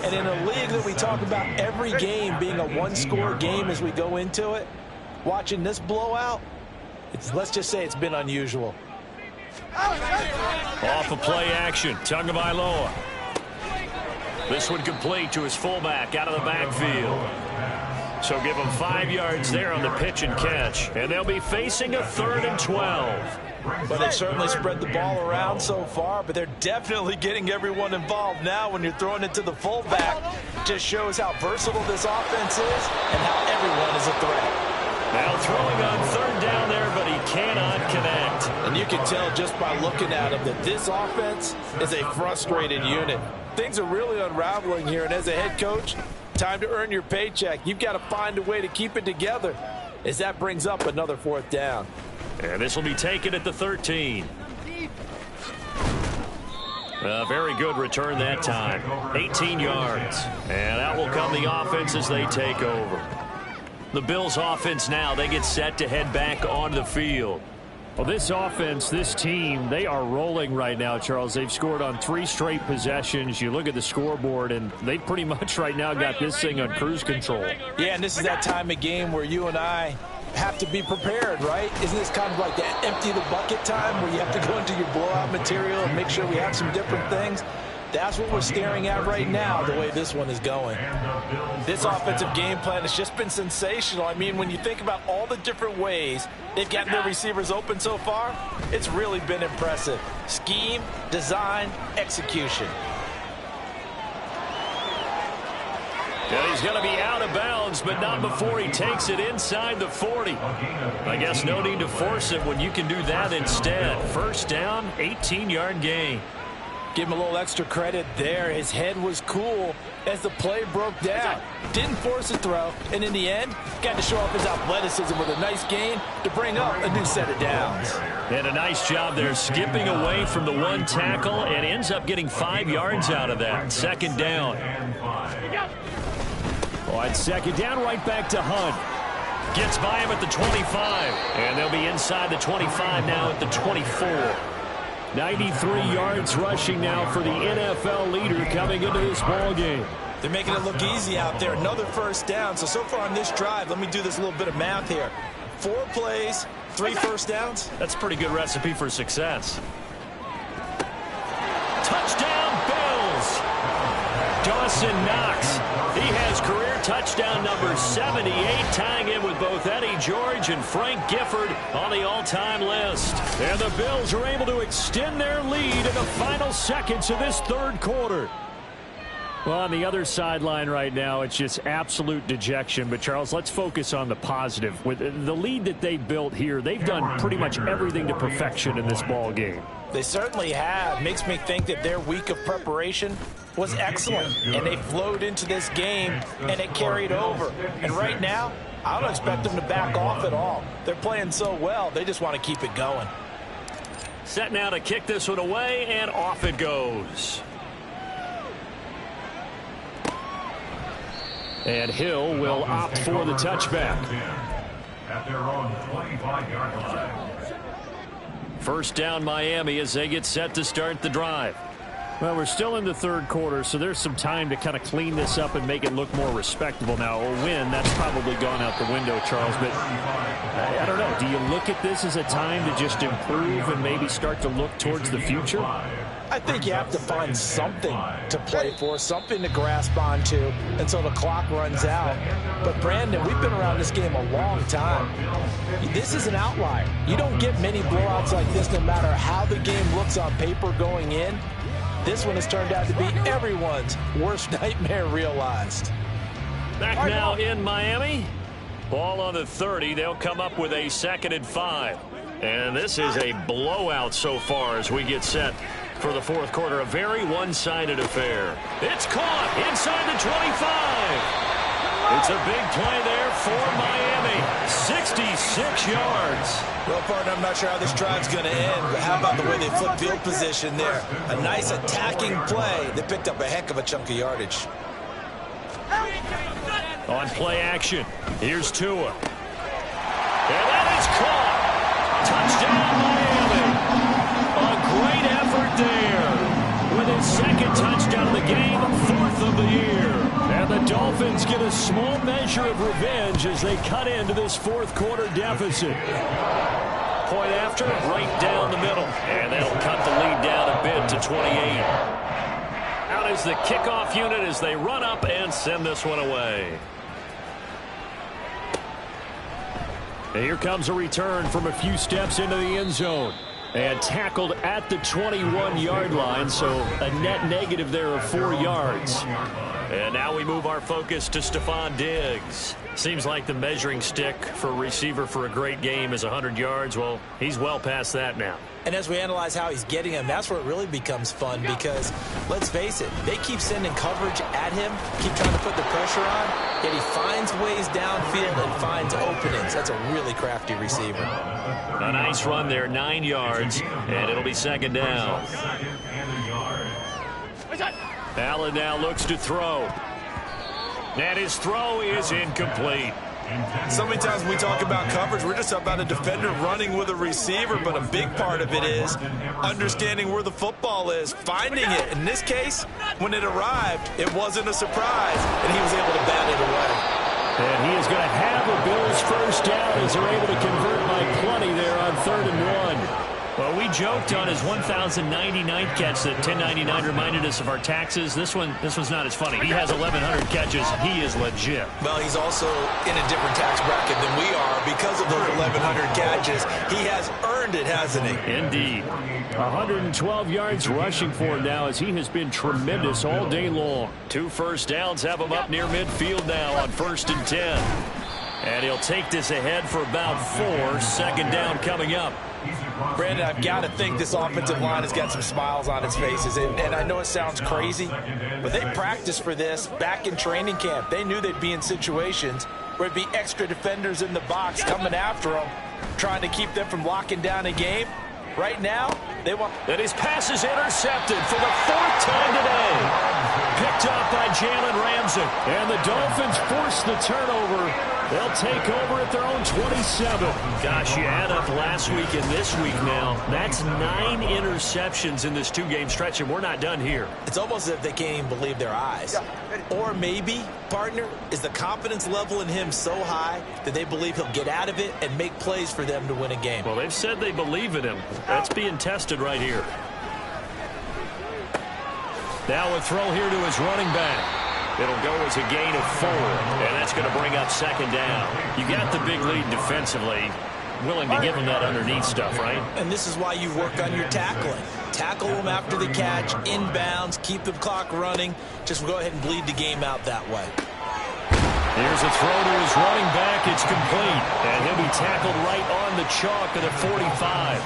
And in a league that we talk about every game being a one-score game as we go into it, watching this blowout, let's just say it's been unusual. Off of play action, Tagovailoa. This one complete to his fullback out of the backfield. So give him 5 yards there on the pitch and catch. And they'll be facing a 3rd and 12. But they've certainly spread the ball around so far, but they're definitely getting everyone involved now when you're throwing it to the fullback. Just shows how versatile this offense is and how everyone is a threat. Now throwing on 3rd down there, but he cannot connect. And you can tell just by looking at him that this offense is a frustrated unit. Things are really unraveling here, and as a head coach, time to earn your paycheck. You've got to find a way to keep it together as that brings up another 4th down. And this will be taken at the 13. A very good return that time. 18 yards. And out will come the offense as they take over. The Bills offense now, they get set to head back onto the field. Well, this offense, this team, they are rolling right now, Charles. They've scored on 3 straight possessions. You look at the scoreboard, and they pretty much right now got this thing on cruise control. Yeah, and this is that time of game where you and I have to be prepared, right? Isn't this kind of like that empty the bucket time where you have to go into your blowout material and make sure we have some different things? That's what we're staring at right now, the way this one is going. This offensive game plan has just been sensational. I mean, when you think about all the different ways they've gotten their receivers open so far, it's really been impressive. Scheme, design, execution. And he's going to be out of bounds, but not before he takes it inside the 40. I guess no need to force it when you can do that instead. 1st down, 18-yard gain. Give him a little extra credit there. His head was cool as the play broke down. Didn't force a throw, and in the end, got to show off his athleticism with a nice gain to bring up a new set of downs. And a nice job there skipping away from the one tackle and ends up getting 5 yards out of that. 2nd down. On 2nd down, right back to Hunt. Gets by him at the 25. And they'll be inside the 25 now at the 24. 93 yards rushing now for the NFL leader coming into this ball game. They're making it look easy out there. Another 1st down. So far on this drive, let me do this little bit of math here. 4 plays, 3 1st downs. That's a pretty good recipe for success. Touchdown, Bills. Dawson Knox. He has career touchdown number 78, tying in with both Eddie George and Frank Gifford on the all-time list. And the Bills are able to extend their lead in the final seconds of this 3rd quarter. Well, on the other sideline right now, it's just absolute dejection. But, Charles, let's focus on the positive. With the lead that they built here, they've done pretty much everything to perfection in this ball game. They certainly have. Makes me think that their week of preparation was excellent. And they flowed into this game, and it carried over. And right now, I don't expect them to back off at all. They're playing so well, they just want to keep it going. Set now to kick this one away, and off it goes. And Hill will opt for the touchback. At their own 25-yard line. First down Miami as they get set to start the drive. Well, we're still in the third quarter, so there's some time to kind of clean this up and make it look more respectable. Now, a win, that's probably gone out the window, Charles, but I don't know. Do you look at this as a time to just improve and maybe start to look towards the future? I think you have to find something to play for, something to grasp onto until the clock runs out. But, Brandon, we've been around this game a long time. This is an outlier. You don't get many blowouts like this no matter how the game looks on paper going in. This one has turned out to be everyone's worst nightmare realized. Back now in Miami. Ball on the 30. They'll come up with a 2nd and 5. And this is a blowout so far as we get set for the fourth quarter. A very one-sided affair. It's caught inside the 25. It's a big play there for Miami. 66 yards. Well, partner, I'm not sure how this drive's going to end, but how about the way they flip field position there? A nice attacking play. They picked up a heck of a chunk of yardage. On play action, here's Tua. And that is caught. Touchdown, Miami. A great effort there. With his 2nd touchdown of the game, 4th of the year. And the Dolphins get a small measure of revenge as they cut into this fourth quarter deficit. Point after, right down the middle. And that'll cut the lead down a bit to 28. Out is the kickoff unit as they run up and send this one away. And here comes a return from a few steps into the end zone. And tackled at the 21-yard line, so a net negative there of 4 yards. And now we move our focus to Stephon Diggs. Seems like the measuring stick for a receiver for a great game is 100 yards. Well, he's well past that now. And as we analyze how he's getting him, that's where it really becomes fun because, let's face it, they keep sending coverage at him, keep trying to put the pressure on, yet he finds ways downfield and finds openings. That's a really crafty receiver. A nice run there, 9 yards, and it'll be 2nd down. Allen now looks to throw. And his throw is incomplete. So many times when we talk about coverage, we're just about a defender running with a receiver, but a big part of it is understanding where the football is, finding it. In this case, when it arrived, it wasn't a surprise, and he was able to bat it away. And he is going to have the Bills first down as they're able to convert by plenty there on 3rd and 1. Well, we joked on his 1,099th catch that 1099 reminded us of our taxes. This one's not as funny. He has 1,100 catches. He is legit. Well, he's also in a different tax bracket than we are because of those 1,100 catches. He has earned it, hasn't he? Indeed. 112 yards rushing for him now as he has been tremendous all day long. 2 first downs have him up near midfield now on 1st and 10. And he'll take this ahead for about 4. 2nd down coming up. Brandon, I've got to think this offensive line has got some smiles on its faces. And I know it sounds crazy, but they practiced for this back in training camp. They knew they'd be in situations where it'd be extra defenders in the box coming after them, trying to keep them from locking down a game. Right now, they want... And his pass is intercepted for the 4th time today. Picked up by Jalen Ramsey. And the Dolphins force the turnover. They'll take over at their own 27. Gosh, you add up last week and this week now. That's 9 interceptions in this 2-game stretch, and we're not done here. It's almost as if they can't even believe their eyes. Or maybe, partner, is the confidence level in him so high that they believe he'll get out of it and make plays for them to win a game. Well, they've said they believe in him. That's being tested right here. Now a throw here to his running back. It'll go as a gain of 4, and that's going to bring up 2nd down. You got the big lead defensively. Willing to give them that underneath stuff, right? And this is why you work on your tackling. Tackle them after the catch, inbounds, keep the clock running. Just go ahead and bleed the game out that way. Here's a throw to his running back. It's complete. And he'll be tackled right on the chalk at the 45.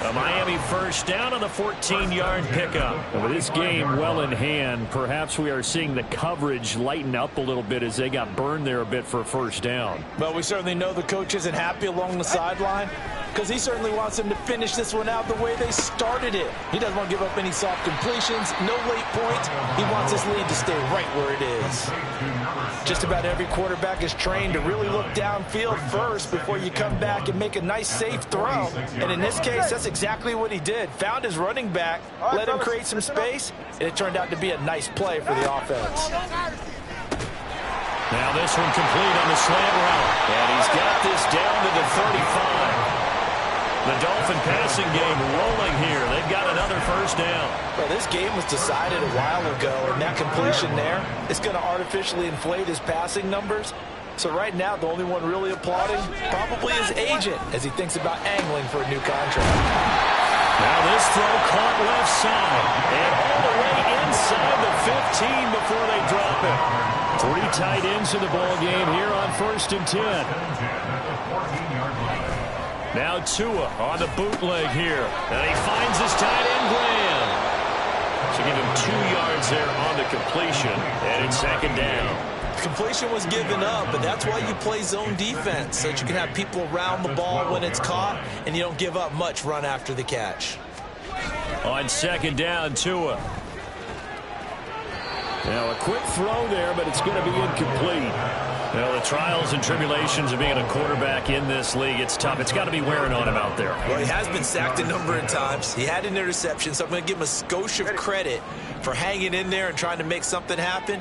A Miami first down on the 14-yard pickup. And with this game well in hand, perhaps we are seeing the coverage lighten up a little bit as they got burned there a bit for a first down. But we certainly know the coach isn't happy along the sideline. because he certainly wants them to finish this one out the way they started it. He doesn't want to give up any soft completions, no late points. He wants his lead to stay right where it is. Just about every quarterback is trained to really look downfield first before you come back and make a nice, safe throw. And in this case, that's exactly what he did. Found his running back, let him create some space, and it turned out to be a nice play for the offense. Now this one complete on the slant route. And he's got this down to the 35. The Dolphin passing game rolling here. They've got another first down. Well, this game was decided a while ago, and that completion there is going to artificially inflate his passing numbers. So right now, the only one really applauding probably his agent as he thinks about angling for a new contract. Now this throw caught left side. And all the way inside the 15 before they drop it. 3 tight ends in the ball game here on 1st and 10. Now Tua on the bootleg here. And he finds his tight end Graham. So give him 2 yards there on the completion. And it's 2nd down. Completion was given up, but that's why you play zone defense, so that you can have people around the ball when it's caught, and you don't give up much run after the catch. On 2nd down, Tua. Now a quick throw there, but it's going to be incomplete. Well, the trials and tribulations of being a quarterback in this league, it's tough. It's got to be wearing on him out there. Well, he has been sacked a number of times. He had an interception, so I'm going to give him a skosh of credit for hanging in there and trying to make something happen,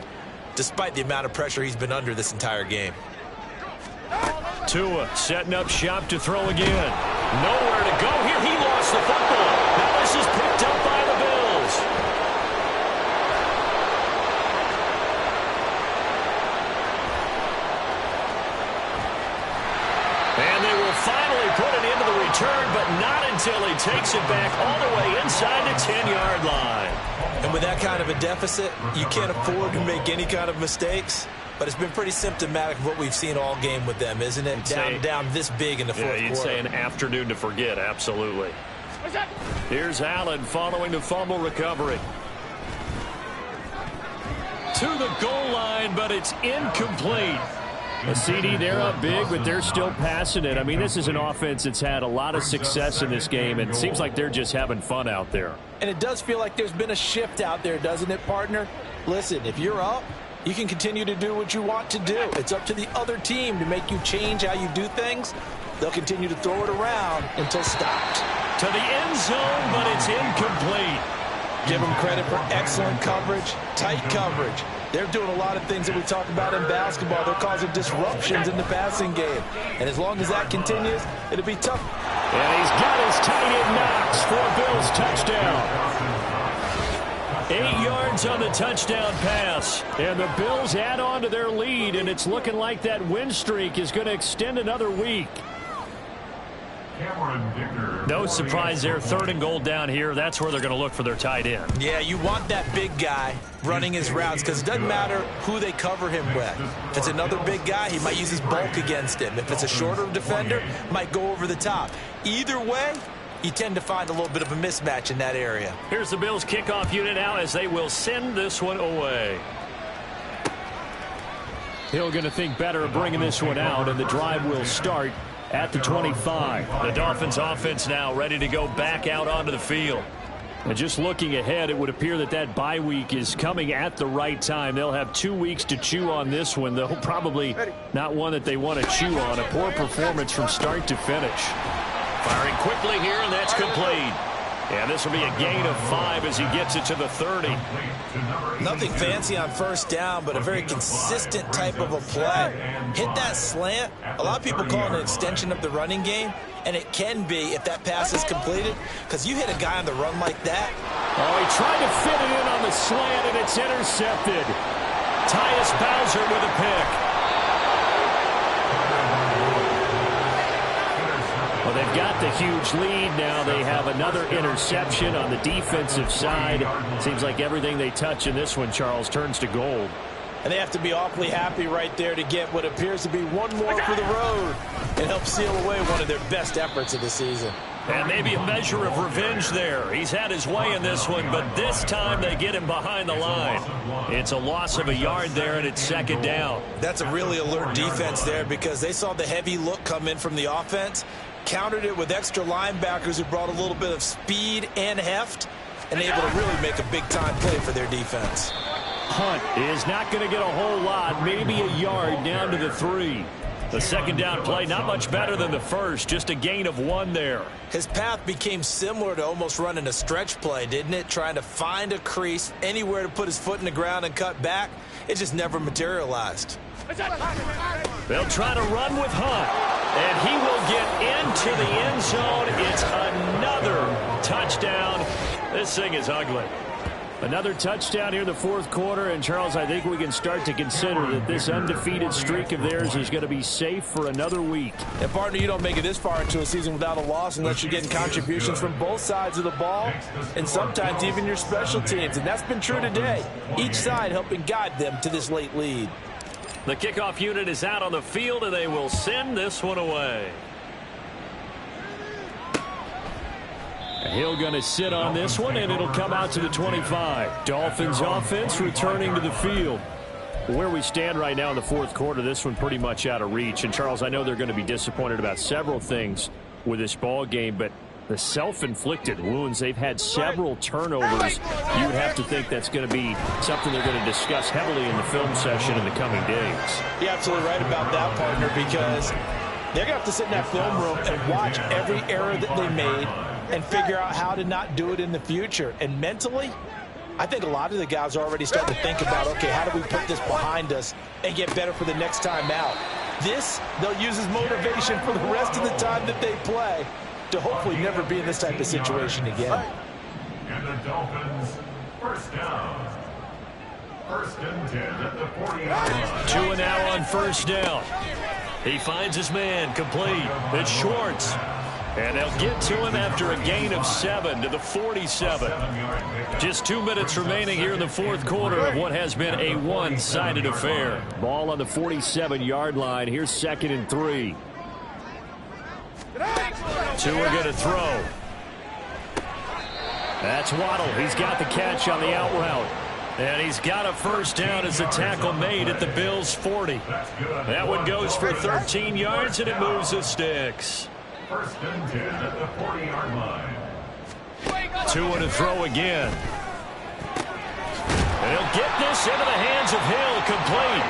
despite the amount of pressure he's been under this entire game. Tua setting up shop to throw again. Nowhere to go here. He lost the football. Now this is picked up by the Bills. And they will finally put it into the return, but not until he takes it back all the way inside the 10-yard line. And with that kind of a deficit, you can't afford to make any kind of mistakes. But it's been pretty symptomatic of what we've seen all game with them, isn't it? Down this big in the fourth quarter. You'd say an afternoon to forget, absolutely. Here's Allen following the fumble recovery. To the goal line, but it's incomplete. A CD, they're up big, but they're still passing it. I mean, this is an offense that's had a lot of success in this game, and it seems like they're just having fun out there. And it does feel like there's been a shift out there, doesn't it, partner? Listen, if you're up, you can continue to do what you want to do. It's up to the other team to make you change how you do things. They'll continue to throw it around until stopped. To the end zone, but it's incomplete. Give them credit for excellent coverage, tight coverage. They're doing a lot of things that we talk about in basketball. They're causing disruptions in the passing game. And as long as that continues, it'll be tough. And he's got his tight end Knox for a Bills touchdown. 8 yards on the touchdown pass. And the Bills add on to their lead, and it's looking like that win streak is going to extend another week. No surprise there. 3rd and goal down here. That's where they're going to look for their tight end. Yeah, you want that big guy running his routes because it doesn't matter who they cover him with. If it's another big guy, he might use his bulk against him. If it's a shorter defender, might go over the top. Either way, you tend to find a little bit of a mismatch in that area. Here's the Bills kickoff unit now as they will send this one away. Hill going to think better of bringing this one out, and the drive will start at the 25. The Dolphins offense now ready to go back out onto the field. And just looking ahead, it would appear that that bye week is coming at the right time. They'll have 2 weeks to chew on this one, though probably not one that they want to chew on. A poor performance from start to finish. Firing quickly here, and that's complete. And this will be a gain of 5 as he gets it to the 30. Nothing fancy on first down, but a very consistent type of a play. Hit that slant. A lot of people call it an extension of the running game, and it can be if that pass is completed, because you hit a guy on the run like that. Oh, he tried to fit it in on the slant, and it's intercepted. Tyus Bowser with a pick. Well, they've got the huge lead now. They have another interception on the defensive side. Seems like everything they touch in this one, Charles, turns to gold. And they have to be awfully happy right there to get what appears to be one more for the road and help seal away one of their best efforts of the season. And maybe a measure of revenge there. He's had his way in this one, but this time they get him behind the line. It's a loss of a yard there, and it's 2nd down. That's a really alert defense there because they saw the heavy look come in from the offense, countered it with extra linebackers who brought a little bit of speed and heft, and able to really make a big-time play for their defense. Hunt is not going to get a whole lot, maybe a yard down to the 3. The second down play, not much better than the first, just a gain of 1 there. His path became similar to almost running a stretch play, didn't it? Trying to find a crease, anywhere to put his foot in the ground and cut back. It just never materialized. They'll try to run with Hunt, and he will get into the end zone. It's another touchdown. This thing is ugly. Another touchdown here in the fourth quarter, and Charles, I think we can start to consider that this undefeated streak of theirs is going to be safe for another week. And partner, you don't make it this far into a season without a loss unless you're getting contributions from both sides of the ball, and sometimes even your special teams, and that's been true today. Each side helping guide them to this late lead. The kickoff unit is out on the field, and they will send this one away. Hill going to sit on this one, and it'll come out to the 25. Dolphins offense returning to the field. Where we stand right now in the fourth quarter, this one pretty much out of reach. And, Charles, I know they're going to be disappointed about several things with this ball game, but the self-inflicted wounds, they've had several turnovers. You would have to think that's going to be something they're going to discuss heavily in the film session in the coming days. You're absolutely right about that, partner, because they're going to have to sit in that film room and watch every error that they made and figure out how to not do it in the future. And mentally, I think a lot of the guys are already starting to think about, okay, how do we put this behind us and get better for the next time out? This, they'll use as motivation for the rest of the time that they play to hopefully never be in this type of situation again. And the Dolphins, first down. First and 10 at the 40-yard line. Tua now on first down. He finds his man complete. It's Schwartz. And they'll get to him after a gain of 7 to the 47. Just 2 minutes remaining here in the fourth quarter of what has been a one-sided affair. Ball on the 47-yard line. Here's 2nd and 3. Tua going to throw. That's Waddle. He's got the catch on the out route. And he's got a first down as the tackle made at the Bills' 40. That one goes for 13 yards, and it moves the sticks. First and 10 at the 40-yard line. Tua to throw again. And he'll get this into the hands of Hill, complete.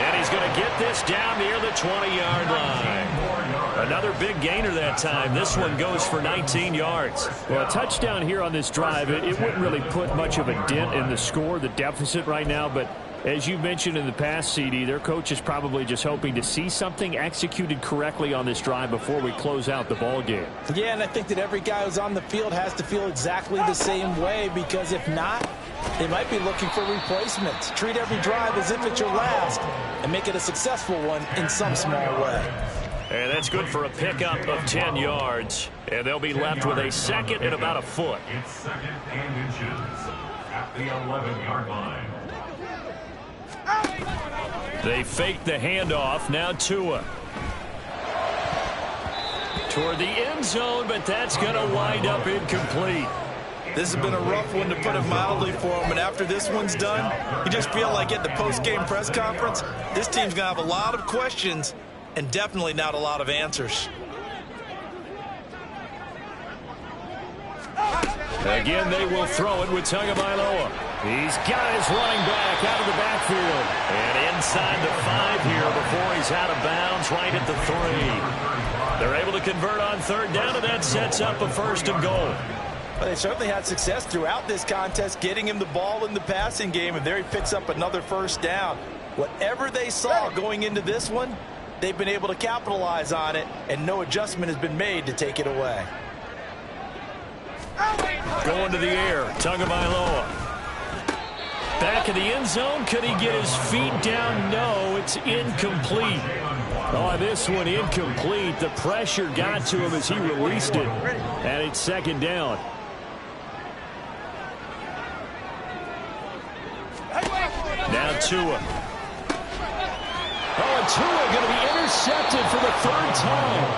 And he's going to get this down near the 20-yard line. Another big gainer that time. This one goes for 19 yards. Well, a touchdown here on this drive, it wouldn't really put much of a dent in the score, the deficit right now, but as you mentioned in the past, CD, their coach is probably just hoping to see something executed correctly on this drive before we close out the ball game. Yeah, and I think that every guy who's on the field has to feel exactly the same way, because if not, they might be looking for replacements. Treat every drive as if it's your last and make it a successful one in some small way. And that's good for a pickup of 10 yards. And they'll be left with a second and about a foot. It's second and inches at the 11-yard line. They fake the handoff. Now Tua. Toward the end zone, but that's going to wind up incomplete. This has been a rough one, to put it mildly, for him. And after this one's done, you just feel like at the post-game press conference, this team's going to have a lot of questions and definitely not a lot of answers. Again, they will throw it with Tagovailoa. He's got his running back out of the backfield. And inside the 5 here before he's out of bounds, right at the 3. They're able to convert on third down, and that sets up a first and goal. Well, they certainly had success throughout this contest getting him the ball in the passing game, and there he picks up another first down. Whatever they saw going into this one, they've been able to capitalize on it, and no adjustment has been made to take it away. Going to the air, Tagovailoa. Back in the end zone, could he get his feet down? No, it's incomplete. On this one, incomplete. The pressure got to him as he released it, and it's second down. Now Tua. Oh, and Tua going to be intercepted for the third time.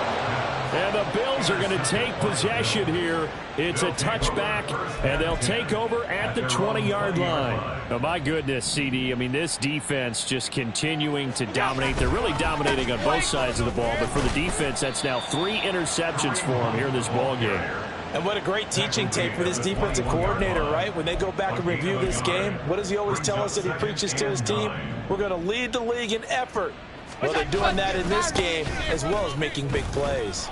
And the Bills are going to take possession here. It's a touchback, and they'll take over at the 20-yard line. Oh, my goodness, CD. I mean, this defense just continuing to dominate. They're really dominating on both sides of the ball, but for the defense, that's now 3 interceptions for them here in this ballgame. And what a great teaching tape for this defensive coordinator, right? When they go back and review this game, what does he always tell us that he preaches to his team? We're going to lead the league in effort. Well, they're doing that in this game as well as making big plays.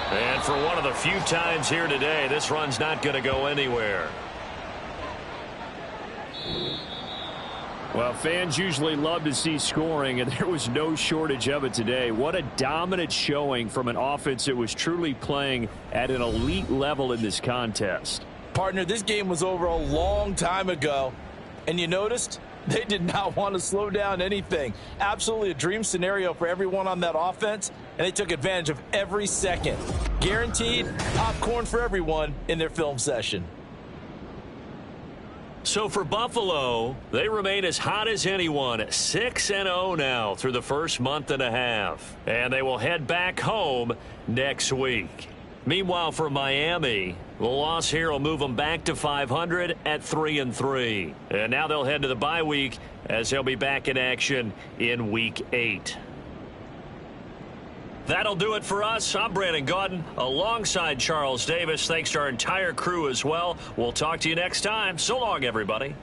And for one of the few times here today, this run's not going to go anywhere. Well, fans usually love to see scoring, and there was no shortage of it today. What a dominant showing from an offense that was truly playing at an elite level in this contest. Partner, this game was over a long time ago, and you noticed they did not want to slow down anything. Absolutely a dream scenario for everyone on that offense, and they took advantage of every second. Guaranteed popcorn for everyone in their film session. So for Buffalo, they remain as hot as anyone, 6-0 now through the first month and a half. And they will head back home next week. Meanwhile, for Miami, the loss here will move them back to 500 at 3-3. And now they'll head to the bye week as they'll be back in action in Week 8. That'll do it for us. I'm Brandon Gaudin alongside Charles Davis. Thanks to our entire crew as well. We'll talk to you next time. So long, everybody.